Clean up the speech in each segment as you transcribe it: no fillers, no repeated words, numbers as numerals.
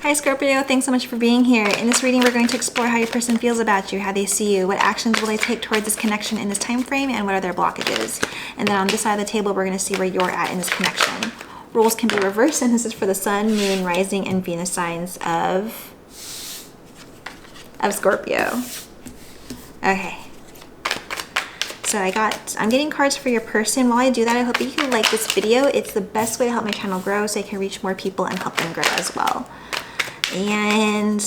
Hi Scorpio, thanks so much for being here. In this reading, we're going to explore how your person feels about you, how they see you, what actions will they take toward this connection in this time frame, and what are their blockages. And then on this side of the table, we're going to see where you're at in this connection. Roles can be reversed, and this is for the Sun, Moon, Rising, and Venus signs of Scorpio. Okay. So I'm getting cards for your person. While I do that, I hope that you can like this video. It's the best way to help my channel grow so I can reach more people and help them grow as well. And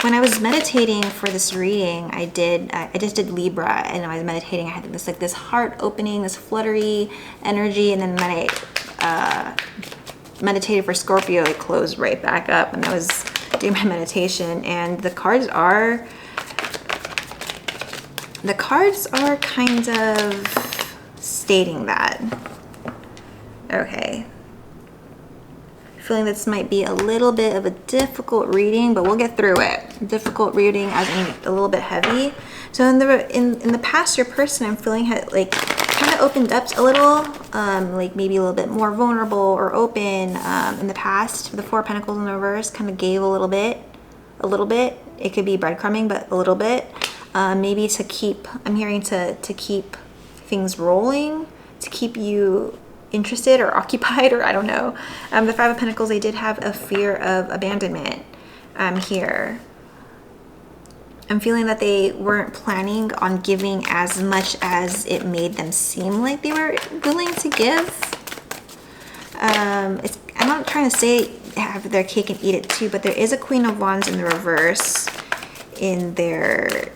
when I was meditating for this reading, I just did Libra, and I was meditating. I had this heart opening, this fluttery energy, and then when I meditated for Scorpio, it closed right back up, and I was doing my meditation, and the cards are kind of stating that. Okay. Feeling this might be a little bit of a difficult reading, but we'll get through it. Difficult reading as in a little bit heavy. So in the past, your person, I'm feeling had like kind of opened up a little, like maybe a little bit more vulnerable or open in the past. The Four of Pentacles in the reverse kind of gave a little bit. It could be breadcrumbing, but a little bit. Maybe to keep, I'm hearing to keep things rolling, to keep you interested or occupied, or I don't know. The Five of Pentacles, they did have a fear of abandonment here. I'm feeling that they weren't planning on giving as much as it made them seem like they were willing to give. I'm not trying to say have their cake and eat it too, but there is a Queen of Wands in the reverse in their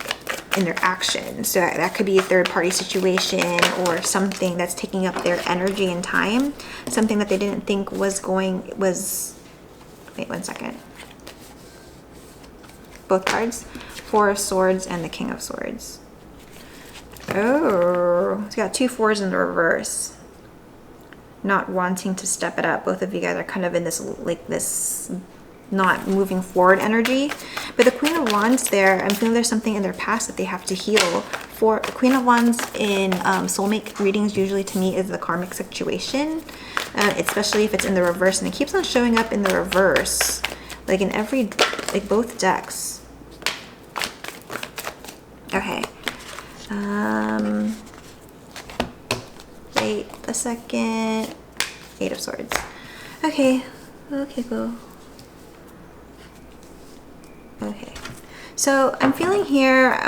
action. So that could be a third-party situation or something that's taking up their energy and time. Something that they didn't think was wait 1 second. Both cards. Four of Swords and the King of Swords. Oh, it's got 2 fours in the reverse. Not wanting to step it up. Both of you guys are kind of in this not moving forward energy. But the Queen of Wands there, I'm feeling there's something in their past that they have to heal. For Queen of Wands in soulmate readings, usually to me is the karmic situation, especially if it's in the reverse, and it keeps on showing up in the reverse, like in both decks. Okay. Wait a second. 8 of Swords. Okay, go. Okay, so I'm feeling here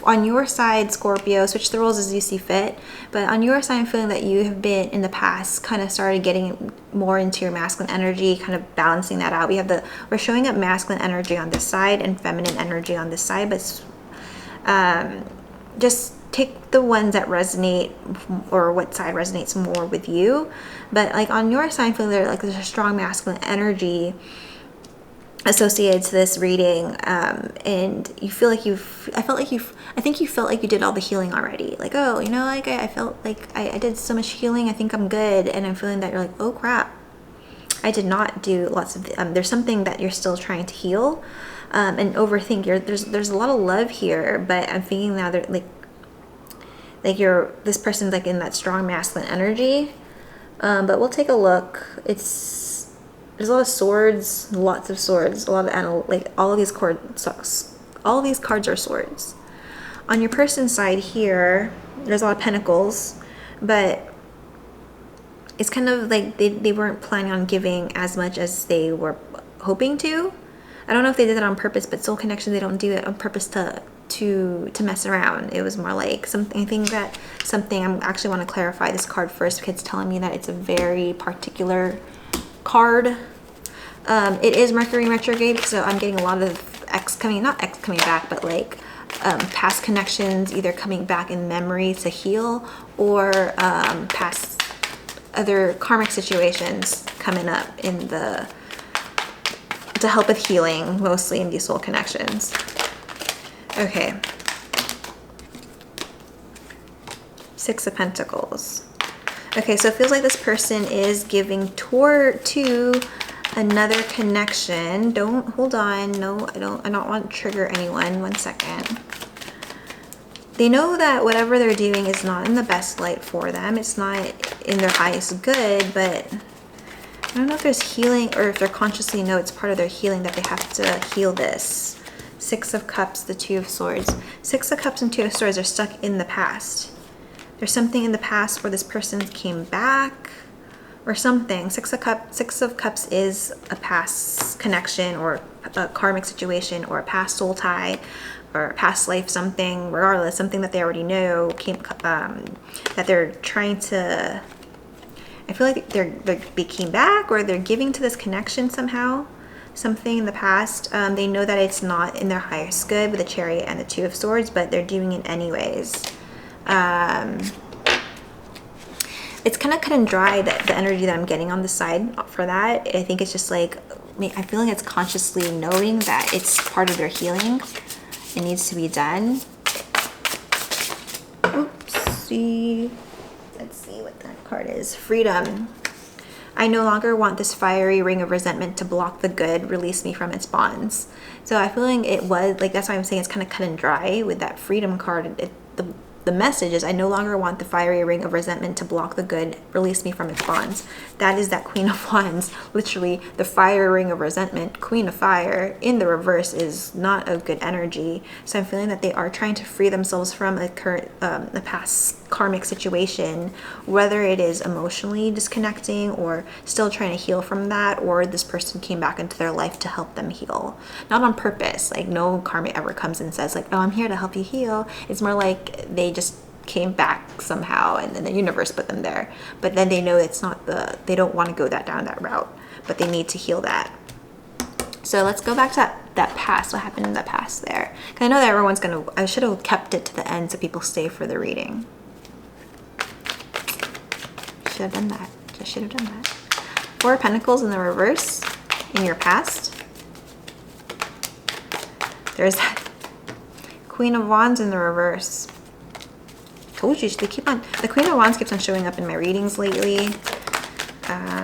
on your side, Scorpio, switch the roles as you see fit, but on your side, I'm feeling that you have been in the past kind of started getting more into your masculine energy, kind of balancing that out. We're showing up masculine energy on this side and feminine energy on this side, but just take the ones that resonate, or what side resonates more with you. But like on your side, I feel there's a strong masculine energy associated to this reading, and you feel like I think you felt like you did all the healing already. Like, oh, like I felt like I did so much healing, I think I'm good. And I'm feeling that you're like, oh crap, I did not do lots of there's something that you're still trying to heal and overthink. There's a lot of love here, but I'm thinking now that this person's like in that strong masculine energy, but we'll take a look. There's a lot of swords, lots of swords, a lot of all of these cards are swords. On your person's side here, there's a lot of pentacles, but it's kind of like they weren't planning on giving as much as they were hoping to. I don't know if they did it on purpose, but soul connection, they don't do it on purpose to mess around. It was more like something. I actually want to clarify this card first, because it's telling me that it's a very particular card. It is Mercury retrograde, so I'm getting a lot of not X coming back, but like past connections either coming back in memory to heal, or past other karmic situations coming up to help with healing, mostly in these soul connections. Okay. 6 of Pentacles. Okay, so it feels like this person is giving to another connection. Hold on. No, I don't want to trigger anyone. 1 second. They know that whatever they're doing is not in the best light for them. It's not in their highest good, but I don't know if there's healing or if they're consciously know it's part of their healing that they have to heal this. 6 of Cups, the 2 of Swords. 6 of Cups and 2 of Swords are stuck in the past. There's something in the past where this person came back or something. 6 of Cups is a past connection or a karmic situation or a past soul tie or a past life something, regardless, something that they already know that they're trying to, I feel like they came back or they're giving to this connection somehow. Something in the past. They know that it's not in their highest good with the Chariot and the 2 of Swords, but they're doing it anyways. It's kind of cut and dry, the energy that I'm getting on the side for that. I think it's just like, I feel like it's consciously knowing that it's part of their healing. It needs to be done. Oopsie. Let's see what that card is. Freedom. I no longer want this fiery ring of resentment to block the good. Release me from its bonds. So I feel like it was, like, that's why I'm saying it's kind of cut and dry with that Freedom card. The message is, I no longer want the fiery ring of resentment to block the good. Release me from its bonds. That is that Queen of Wands. Literally, the fiery ring of resentment, Queen of Fire, in the reverse is not a good energy. So I'm feeling that they are trying to free themselves from a current, a past karmic situation, whether it is emotionally disconnecting or still trying to heal from that, or this person came back into their life to help them heal. Not on purpose. Like, no karmic ever comes and says like, oh, I'm here to help you heal. It's more like they just came back somehow and then the universe put them there. But then they know it's not they don't want to go down that route, but they need to heal that. So let's go back to that past. What happened in the past there? Because I know that everyone's gonna, I should have kept it to the end so people stay for the reading. Should have done that. Just should have done that. 4 of Pentacles in the reverse in your past. There's that Queen of Wands in the reverse. Told you, they keep on, the Queen of Wands keeps on showing up in my readings lately.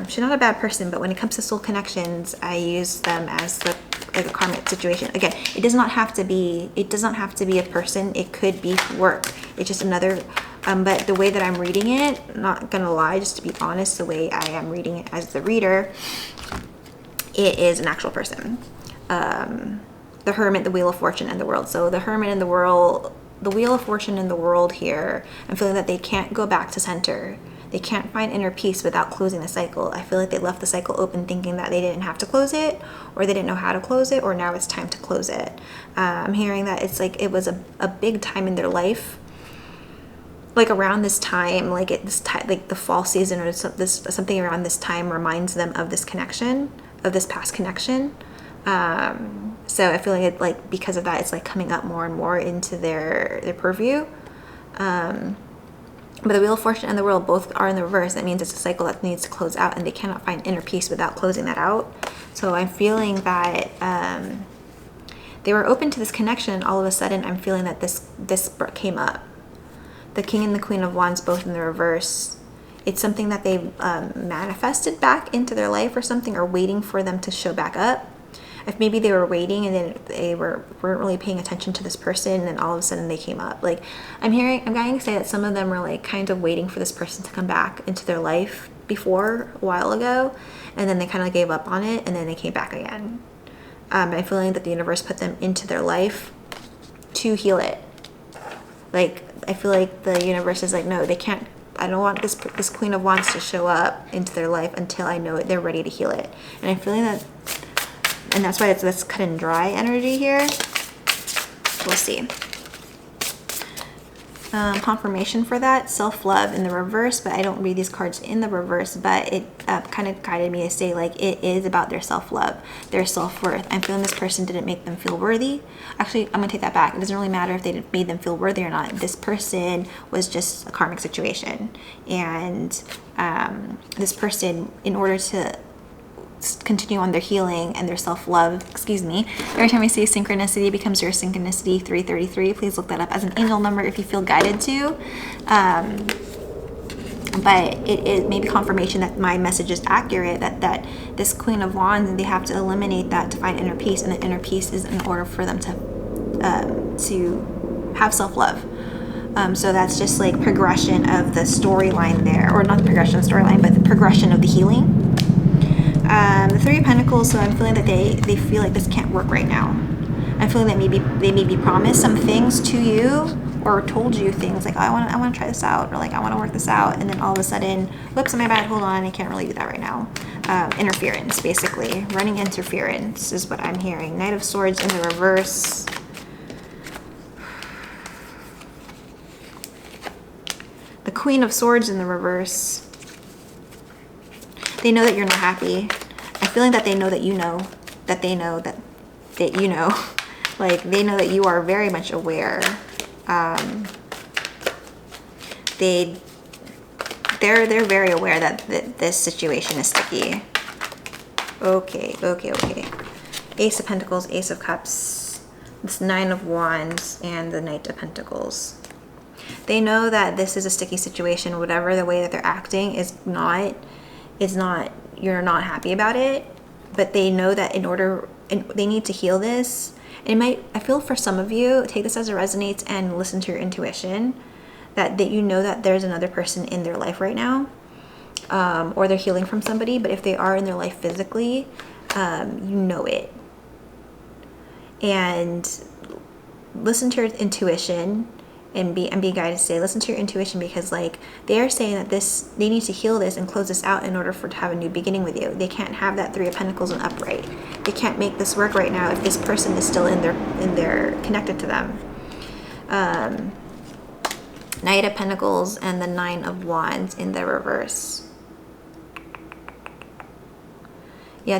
She's not a bad person, but when it comes to soul connections, I use them as like a karmic situation. Again, it does not have to be a person. It could be work. It's just another, but the way that I'm reading it, not gonna lie, just to be honest, the way I am reading it as the reader, it is an actual person. The Hermit, the Wheel of Fortune, and the World. So the Hermit in the World, the Wheel of Fortune in the World here, I'm feeling that they can't go back to center. They can't find inner peace without closing the cycle. I feel like they left the cycle open thinking that they didn't have to close it, or they didn't know how to close it, or now it's time to close it. I'm hearing that it's like it was a big time in their life, like around this time, like like the fall season or something around this time reminds them of this connection, of this past connection. So I feel like it, like because of that, it's like coming up more and more into their purview. But the Wheel of Fortune and the World both are in the reverse. That means it's a cycle that needs to close out, and they cannot find inner peace without closing that out. So I'm feeling that they were open to this connection, and all of a sudden I'm feeling that this came up. The King and the Queen of Wands both in the reverse. It's something that they manifested back into their life or something, or waiting for them to show back up. If maybe they were waiting and then they weren't really paying attention to this person, and then all of a sudden they came up. Like I'm going to say that some of them were like kind of waiting for this person to come back into their life before a while ago, and then they kind of gave up on it, and then they came back again. I'm feeling that the universe put them into their life to heal it. Like I feel like the universe is like, no, they can't. I don't want this Queen of Wands to show up into their life until I know they're ready to heal it. And I'm feeling that. And that's why it's this cut and dry energy here. We'll see. Confirmation for that, self-love in the reverse, but I don't read these cards in the reverse, but it kind of guided me to say like it is about their self-love, their self-worth. I'm feeling this person didn't make them feel worthy. Actually, I'm gonna take that back. It doesn't really matter if they made them feel worthy or not. This person was just a karmic situation. And this person, in order to continue on their healing and their self-love, every time I say synchronicity becomes your synchronicity 333, please look that up as an angel number if you feel guided to, but it is maybe confirmation that my message is accurate, that this Queen of Wands, they have to eliminate that to find inner peace, and the inner peace is in order for them to have self-love. So that's just like progression of the storyline there, or not the progression of the storyline, but the progression of the healing. The Three of Pentacles, so I'm feeling that they feel like this can't work right now. I'm feeling that maybe they maybe promised some things to you or told you things like, oh, I want to try this out, or like, I want to work this out, and then all of a sudden, whoops, my bad, hold on, I can't really do that right now. Interference, basically. Running interference is what I'm hearing. Knight of Swords in the reverse. The Queen of Swords in the reverse. They know that you're not happy. I'm feeling that they know that you know. That they know that you know. Like, they know that you are very much aware. They're very aware that this situation is sticky. Okay. Ace of Pentacles, Ace of Cups, this Nine of Wands, and the Knight of Pentacles. They know that this is a sticky situation. Whatever the way that they're acting is not, you're not happy about it, but they know that they need to heal this. I feel for some of you, take this as it resonates and listen to your intuition, that you know that there's another person in their life right now, or they're healing from somebody, but if they are in their life physically, you know it. And listen to your intuition and be guided to say, listen to your intuition, because like they are saying that they need to heal this and close this out in order to have a new beginning with you. They can't have that Three of Pentacles and upright. They can't make this work right now if this person is still in their connected to them. Knight of Pentacles and the Nine of Wands in the reverse. Yeah,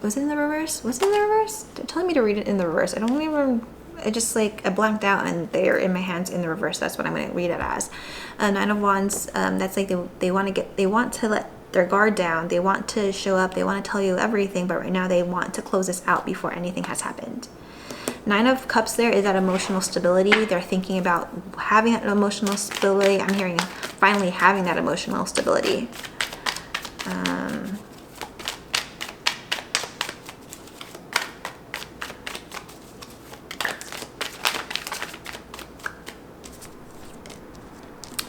was it in the reverse? Was it in the reverse? They're telling me to read it in the reverse. I don't even, I blanked out and they're in my hands in the reverse. That's what I'm going to read it as. Nine of Wands, that's like they want to let their guard down. They want to show up. They want to tell you everything, but right now they want to close this out before anything has happened. Nine of Cups there is that emotional stability. They're thinking about having that emotional stability. I'm hearing finally having that emotional stability.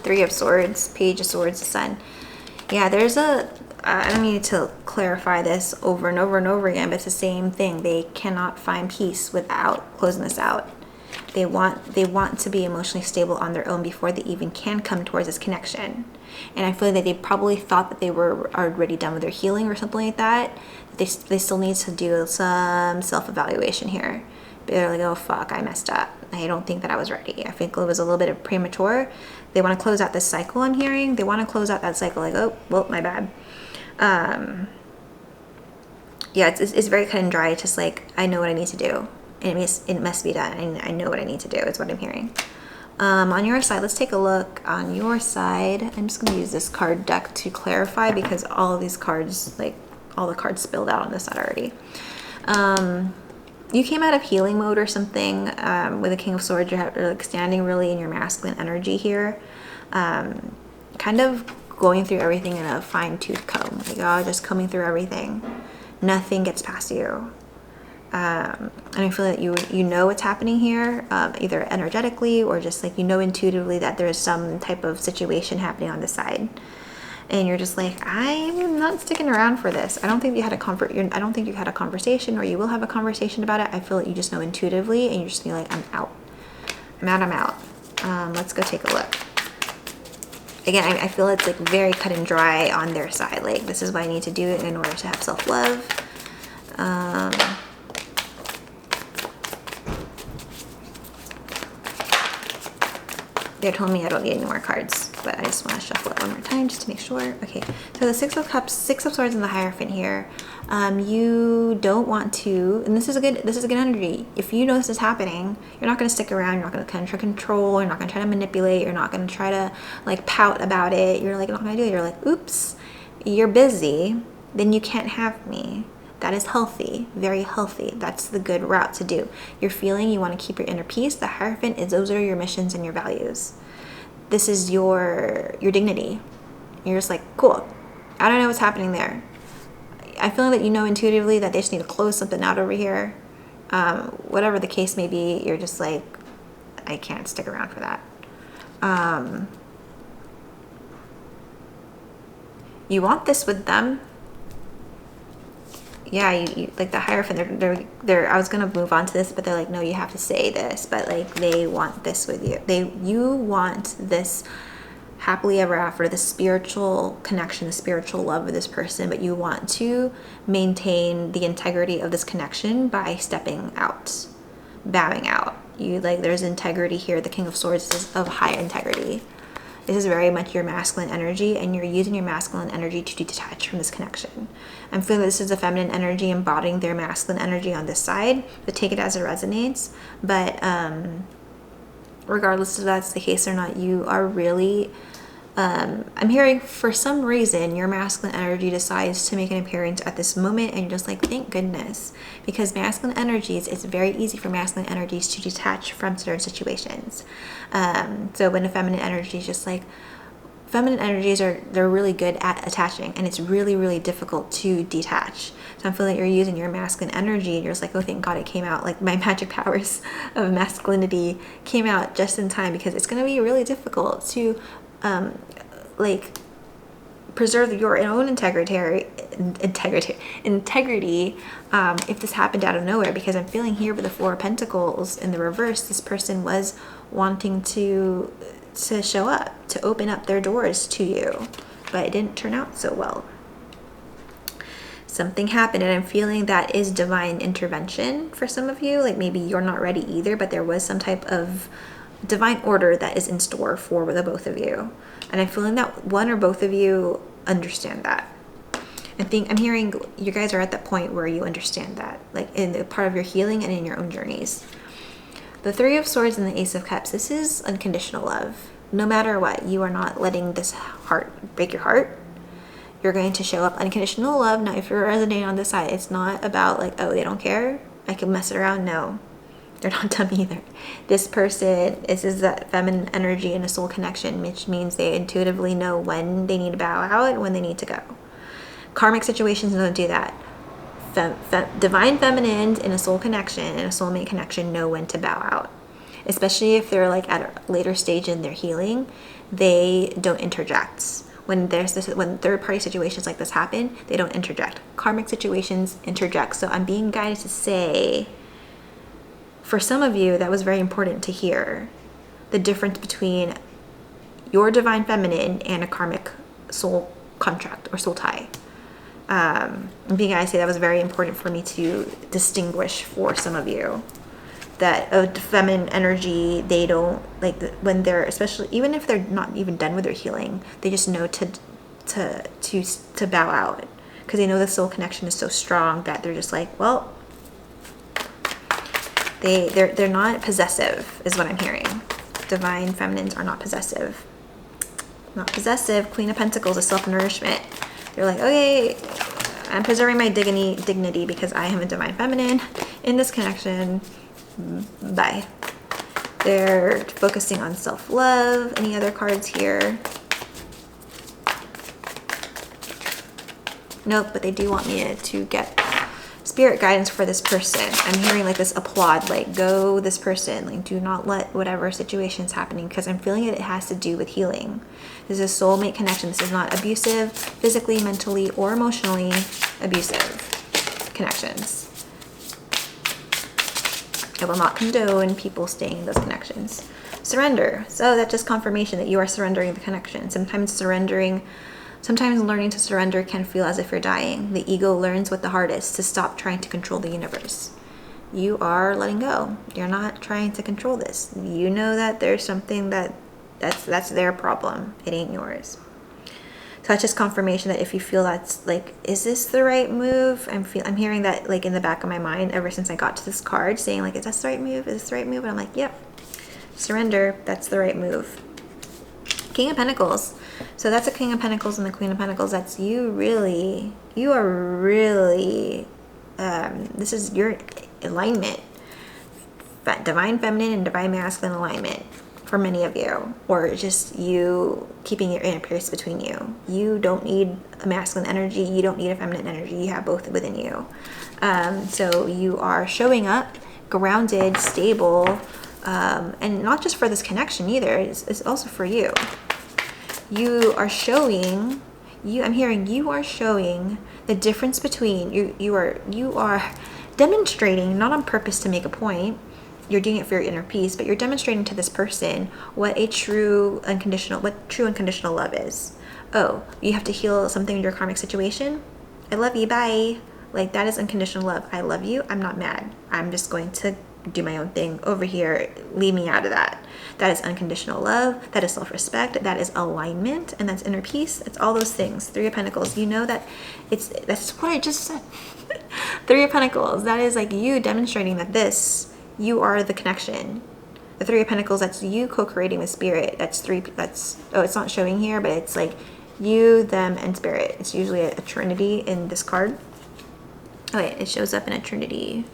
Three of Swords, Page of Swords, the Sun. Yeah, there's I don't need to clarify this over and over and over again, but it's the same thing. They cannot find peace without closing this out. They want to be emotionally stable on their own before they even can come towards this connection. And I feel that they probably thought that they were already done with their healing or something like that. They still need to do some self-evaluation here. They're like, oh fuck, I messed up. I don't think that I was ready. I think it was a little bit of premature. They want to close out this cycle I'm hearing. They want to close out that cycle like, oh, well, my bad. Yeah, it's very cut and dry. It's just like, I know what I need to do. And it must be done. And I know what I need to do is what I'm hearing. On your side, let's take a look on your side. I'm just going to use this card deck to clarify because all of these cards, like all the cards spilled out on this side already. You came out of healing mode or something with the King of Swords. You're like standing really in your masculine energy here. Kind of going through everything in a fine-tooth comb. Like, oh, just combing through everything. Nothing gets past you. And I feel that you know what's happening here, either energetically or just like you know intuitively that there's some type of situation happening on this side. And you're just like, I'm not sticking around for this. I don't think you had I don't think you had a conversation, or you will have a conversation about it. I feel that you just know intuitively, and you're just gonna be like, I'm out. I'm out. Let's go take a look. Again, I feel it's like very cut and dry on their side. Like, this is what I need to do in order to have self-love. They're telling me I don't need any more cards, but I just want to shuffle it one more time just to make sure. Okay, so the Six of Cups, Six of Swords, and the Hierophant here. You don't want to, and this is a good energy. If you know this is happening, you're not going to stick around. You're not going to try to control. You're not going to try to manipulate. You're not going to try to like pout about it. You're like not going to do it. You're like, oops, you're busy. Then you can't have me. That is healthy, very healthy. That's the good route to do. You're feeling you want to keep your inner peace. The Hierophant is those are your missions and your values. This is your dignity. You're just like, cool. I don't know what's happening there. I feel that you know intuitively that they just need to close something out over here. Whatever the case may be, you're just like, I can't stick around for that. You want this with them. yeah, you like the Hierophant, they're I was gonna move on to this, but they're like, no, you have to say this, but like they want this with you. You want this happily ever after, the spiritual connection, the spiritual love with this person, but you want to maintain the integrity of this connection by stepping out, bowing out. You like, there's integrity here. The King of Swords is of high integrity. This is very much your masculine energy, and you're using your masculine energy to detach from this connection. I'm feeling this is a feminine energy embodying their masculine energy on this side, but take it as it resonates. But regardless if that's the case or not, you are really, I'm hearing for some reason your masculine energy decides to make an appearance at this moment, and you're just like, thank goodness, because masculine energies, it's very easy for masculine energies to detach from certain situations. So when a feminine energy is just like, feminine energies they're really good at attaching, and it's really, really difficult to detach. So I'm feeling that you're using your masculine energy, and you're just like, oh, thank God it came out. Like my magic powers of masculinity came out just in time, because it's going to be really difficult to like preserve your own integrity if this happened out of nowhere. Because I'm feeling here with the Four of Pentacles in the reverse, this person was wanting to show up, to open up their doors to you, but it didn't turn out so well. Something happened, and I'm feeling that is divine intervention for some of you. Like maybe you're not ready either, but there was some type of divine order that is in store for the both of you. And I'm feeling that one or both of you understand that. I'm hearing you guys are at that point where you understand that, like in the part of your healing and in your own journeys. The Three of Swords and the Ace of Cups, this is unconditional love. No matter what, you are not letting this heart break your heart. You're going to show up unconditional love. Now, if you're resonating on this side, it's not about like, oh, they don't care, I can mess it around. No, they're not dumb either. This person, this is that feminine energy and a soul connection, which means they intuitively know when they need to bow out and when they need to go. Karmic situations don't do that. Divine feminines in a soul connection and a soulmate connection know when to bow out. Especially if they're like at a later stage in their healing, they don't interject. When third party situations like this happen, they don't interject. Karmic situations interject. So I'm being guided to say, for some of you, that was very important to hear. The difference between your divine feminine and a karmic soul contract or soul tie. I'm being guided to say that was very important for me to distinguish for some of you. That a feminine energy, they don't like when they're, especially even if they're not even done with their healing, they just know to bow out, because they know the soul connection is so strong that they're just like, well, they're not possessive is what I'm hearing. Divine feminines are not possessive. Not possessive. Queen of Pentacles is self-nourishment. They're like, okay, I'm preserving my dignity because I am a divine feminine in this connection. Bye. They're focusing on self-love. Any other cards here? Nope, but they do want me to get spirit guidance for this person. I'm hearing like this applaud, like go this person, like do not let whatever situation's happening, because I'm feeling it has to do with healing. This is a soulmate connection. This is not abusive, physically, mentally, or emotionally abusive connections. I will not condone people staying in those connections. Surrender. So that's just confirmation that you are surrendering the connection. Sometimes learning to surrender can feel as if you're dying. The ego learns what the hardest, to stop trying to control the universe. You are letting go. You're not trying to control this. You know that there's something that's their problem. It ain't yours. So that's just confirmation that if you feel that's like, is this the right move? I'm hearing that like in the back of my mind ever since I got to this card, saying like, is this the right move? Is this the right move? And I'm like, yep, surrender. That's the right move. King of Pentacles. So that's a King of Pentacles and the Queen of Pentacles. That's you are really, this is your alignment. Divine feminine and divine masculine alignment for many of you, or just you keeping your inner peace between you. You don't need a masculine energy. You don't need a feminine energy. You have both within you. So you are showing up grounded, stable, and not just for this connection either. It's also for you. You are showing, I'm hearing you are showing The difference between you are demonstrating, not on purpose to make a point, you're doing it for your inner peace, but you're demonstrating to this person what true unconditional love is. Oh, you have to heal something in your karmic situation? I love you, bye. Like, that is unconditional love. I love you, I'm not mad. I'm just going to do my own thing over here. Leave me out of that. That is unconditional love. That is self-respect. That is alignment, and that's inner peace. It's all those things. Three of Pentacles. You know that that's what I just said. Three of Pentacles. That is like you demonstrating that you are the connection. The Three of Pentacles. That's you co-creating with spirit. It's not showing here, but it's like you, them, and spirit. It's usually a trinity in this card. Oh wait, it shows up in a trinity.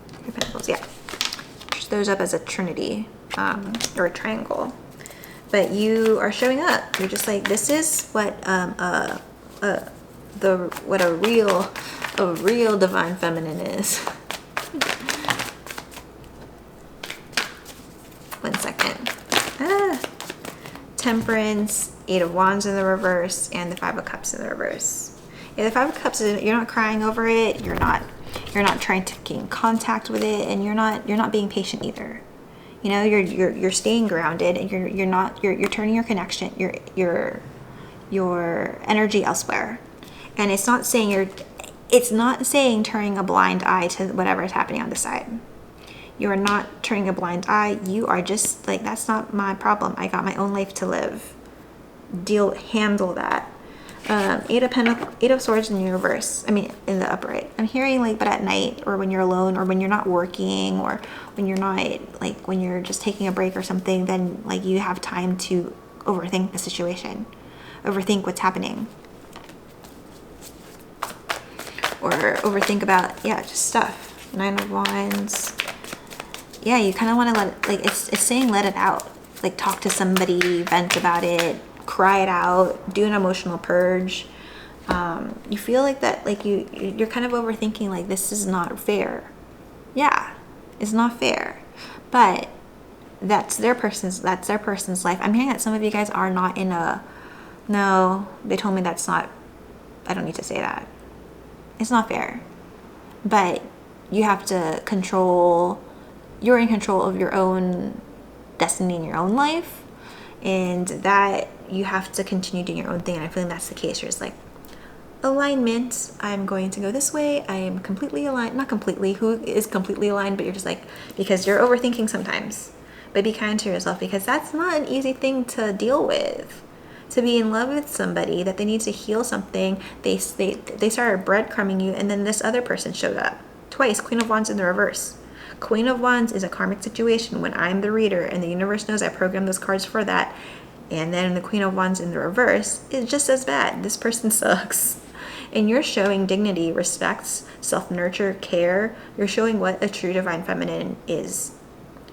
Three of Pentacles, yeah. It shows up as a trinity, or a triangle. But you are showing up. You're just like, this is what a real divine feminine is. One second. Temperance, Eight of Wands in the reverse, and the Five of Cups in the reverse. Yeah, the Five of Cups is, you're not crying over it. You're not trying to gain contact with it, and you're not being patient either. You know, you're staying grounded, and you're turning your connection, your energy elsewhere. And it's not saying turning a blind eye to whatever is happening on the side. You are not turning a blind eye. You are just like, that's not my problem. I got my own life to live. Handle that. Eight of Swords in the reverse. I mean, in the upright. I'm hearing like, but at night, or when you're alone, or when you're not working, or when you're not, like, when you're just taking a break or something, then like you have time to overthink the situation, overthink what's happening, or overthink about, just stuff. Nine of Wands. Yeah, you kind of want to it's saying let it out. Like, talk to somebody, vent about it, cry it out, do an emotional purge. You feel like that, like you're kind of overthinking, like, this is not fair. Yeah, it's not fair. But that's their person's life. I'm hearing that some of you guys are not in no, they told me that's not, I don't need to say that. It's not fair. But you have to you're in control of your own destiny in your own life, and that you have to continue doing your own thing. And I feel like that's the case. You're just like, alignment, I'm going to go this way. I am completely aligned. Not completely, who is completely aligned, but you're just like, because you're overthinking sometimes. But be kind to yourself, because that's not an easy thing to deal with. To be in love with somebody that they need to heal something, they started breadcrumbing you, and then this other person showed up twice. Queen of Wands in the reverse. Queen of Wands is a karmic situation when I'm the reader, and the universe knows I programmed those cards for that. And then the Queen of Wands in the reverse is just as bad. This person sucks. And you're showing dignity, respect, self-nurture, care. You're showing what a true divine feminine is.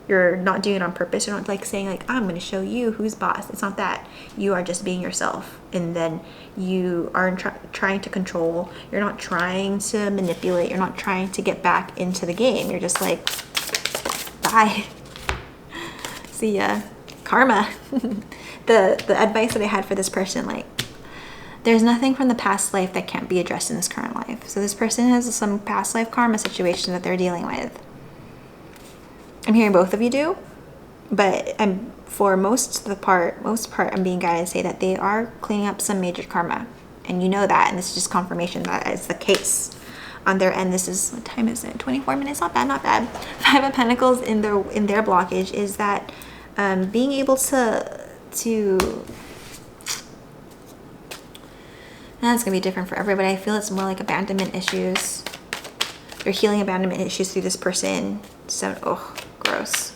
You're not doing it on purpose. You're not like saying like, I'm going to show you who's boss. It's not that. You are just being yourself. And then you aren't trying to control. You're not trying to manipulate. You're not trying to get back into the game. You're just like, bye. See ya. Karma. The advice that I had for this person, like, there's nothing from the past life that can't be addressed in this current life. So this person has some past life karma situation that they're dealing with. I'm hearing both of you do, but for most part, I'm being guided to say that they are cleaning up some major karma, and you know that, and this is just confirmation that is the case on their end. This is, what time is it? 24 minutes. Not bad. Five of Pentacles in their blockage is that being able to. That's gonna be different for everybody. I feel it's more like abandonment issues. You're healing abandonment issues through this person. So, gross.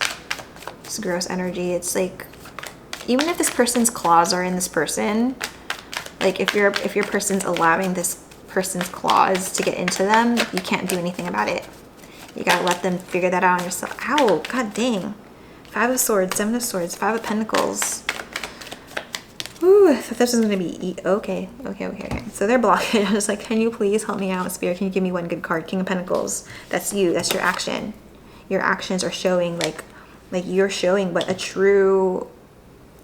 It's gross energy. It's like, even if this person's claws are in this person, like if your person's allowing this person's claws to get into them, you can't do anything about it. You gotta let them figure that out on yourself. Ow, god dang. Five of Swords, Seven of Swords, Five of Pentacles. Ooh, I thought this was gonna be okay. So they're blocking. I'm just like, can you please help me out, Spirit? Can you give me one good card? King of Pentacles. That's you. That's your action. Your actions are showing like you're showing what a true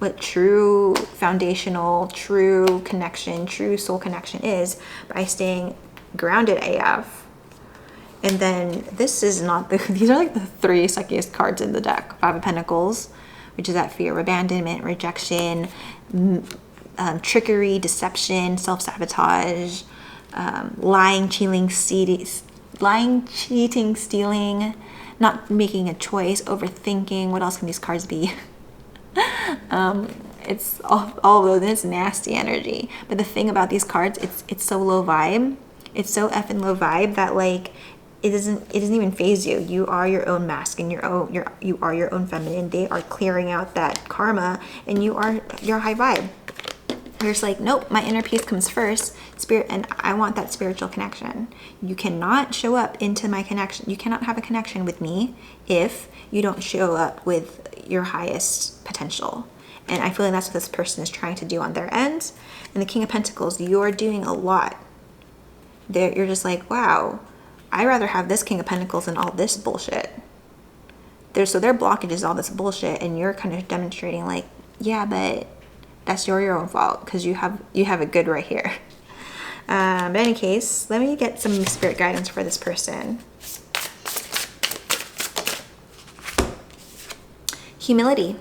what true foundational, true connection, true soul connection is by staying grounded AF. And then this is not the, these are like the 3 suckiest cards in the deck. 5 of Pentacles, which is that fear of abandonment, rejection, trickery, deception, self-sabotage, lying, cheating, stealing, not making a choice, overthinking. What else can these cards be? It's all of this nasty energy. But the thing about these cards, it's so low vibe. It's so effing low vibe that like it doesn't even phase you. You are your own masculine, you are your own feminine. They are clearing out that karma, and you're high vibe. You're just like, nope, my inner peace comes first, spirit, and I want that spiritual connection. You cannot show up into my connection. You cannot have a connection with me if you don't show up with your highest potential. And I feel like that's what this person is trying to do on their end. And the King of Pentacles, you're doing a lot. You're just like, wow, I'd rather have this King of Pentacles than all this bullshit. So their blockage is all this bullshit, and you're kind of demonstrating like, yeah, but that's your own fault because you have it good right here. But in any case, let me get some spirit guidance for this person. Humility.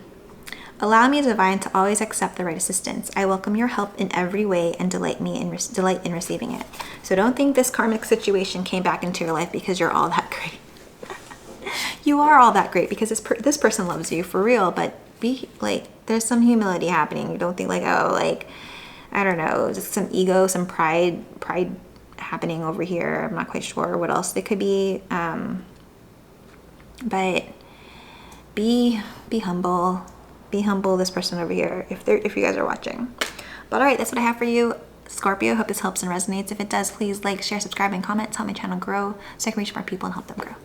Allow me, divine, to always accept the right assistance. I welcome your help in every way and delight in receiving it. So don't think this karmic situation came back into your life because you're all that great. You are all that great because this person loves you for real, but be like, there's some humility happening. You don't think like, oh, like, I don't know, just some ego, some pride happening over here. I'm not quite sure what else it could be. But be humble. Be humble, this person over here, if you guys are watching. But all right, that's what I have for you, Scorpio. Hope this helps and resonates. If it does, please like, share, subscribe, and comment to help my channel grow so I can reach more people and help them grow.